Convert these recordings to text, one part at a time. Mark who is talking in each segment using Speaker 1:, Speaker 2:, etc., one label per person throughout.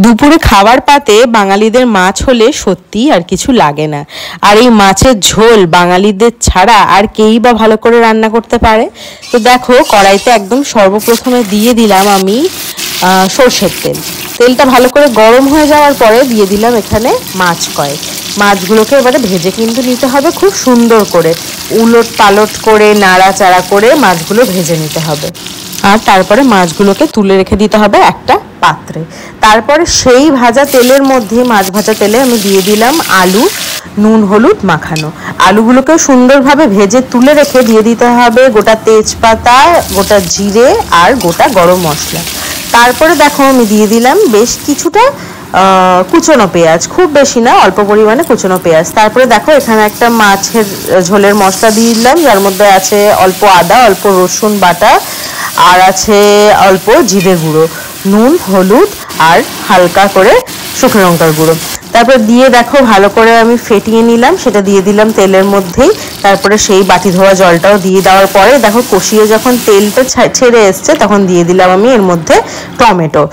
Speaker 1: দুপুরে খাবার পাতে বাঙালিদের মাছ হলে সত্যি আর কিছু লাগে না। আর এই মাছের ঝোল বাঙালিদের ছাড়া আর কেই বা ভালো করে রান্না করতে পারে। তো দেখো, কড়াইতে একদম সর্বপ্রথমে দিয়ে দিলাম আমি সর্ষের তেল। তেলটা ভালো করে গরম হয়ে যাওয়ার পরে দিয়ে দিলাম এখানে মাছ কয়েক। মাছগুলোকে এবারে ভেজে কিন্তু নিতে হবে খুব সুন্দর করে, উলট পালট করে নাড়াচাড়া করে মাছগুলো ভেজে নিতে হবে। আর তারপরে মাছগুলোকে তুলে রেখে দিতে হবে একটা পাত্রে। তারপরে সেই ভাজা তেলের মধ্যে, মাছ ভাজা তেলে আমি দিয়ে দিলাম আলু, নুন হলুদ মাখানো। আলুগুলোকে সুন্দরভাবে ভেজে তুলে রেখে দিয়ে দিতে হবে গোটা তেজপাতা, গোটা জিরে আর গোটা গরম মশলা। তারপরে দেখো আমি দিয়ে দিলাম বেশ কিছুটা কুচনো পেঁয়াজ, খুব বেশি না, অল্প পরিমাণে কুচনো পেঁয়াজ। তারপরে দেখো এখানে একটা মাছের ঝোলের মশলা দিয়ে দিলাম, যার মধ্যে আছে অল্প আদা, অল্প রসুন বাটা, আর আছে অল্প জিরে গুঁড়ো, নুন হলুদ আর হালকা করে শুকনো লঙ্কার গুঁড়ো। তারপর দিয়ে দেখো ভালো করে আমি ফেটিয়ে নিলাম, সেটা দিয়ে দিলাম তেলের মধ্যেই। তারপরে সেই বাটি ধোয়া জলটাও দিয়ে দেওয়ার পরে দেখো কষিয়ে যখন তেলটা ছেড়ে এসছে তখন দিয়ে দিলাম আমি এর মধ্যে টমেটো।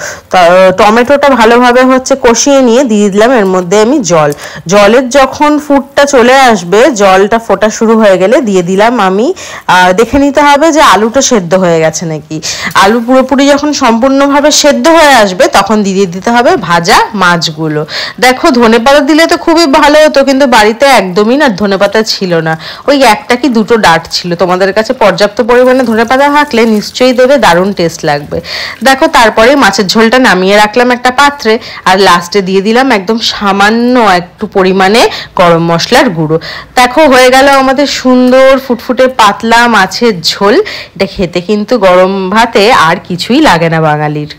Speaker 1: টমেটোটা ভালোভাবে কষিয়ে নিয়ে দিয়ে দিলাম এর মধ্যে আমি জল। জলের যখন ফুটটা চলে আসবে, জলটা ফোটা শুরু হয়ে গেলে দিয়ে দিলাম আমি, দেখে নিতে হবে যে আলুটা সেদ্ধ হয়ে গেছে নাকি। আলু পুরোপুরি যখন সম্পূর্ণভাবে সেদ্ধ হয়ে আসবে তখন দিয়ে দিতে হবে ভাজা মাছগুলো। দেখো ধনেপাতা দিলে তো খুবই ভালো হতো, কিন্তু বাড়িতে একদমই না ধনেপাতা ছিল না, ওই একটা কি দুটো ডাঁট ছিল। তোমাদের কাছে পর্যাপ্ত পরিমাণে ধনেপাতা থাকলে নিশ্চয়ই দেবে, দারুণ টেস্ট লাগবে। দেখো তারপরে মাছের ঝোলটা নামিয়ে রাখলাম একটা পাত্রে, আর লাস্টে দিয়ে দিলাম একদম সামান্য একটু পরিমাণে গরম মশলার গুঁড়ো। দেখো হয়ে গেল আমাদের সুন্দর ফুটফুটে পাতলা মাছের ঝোল। এটা খেতে কিন্তু গরম ভাতে আর কিছুই লাগে না বাঙালির।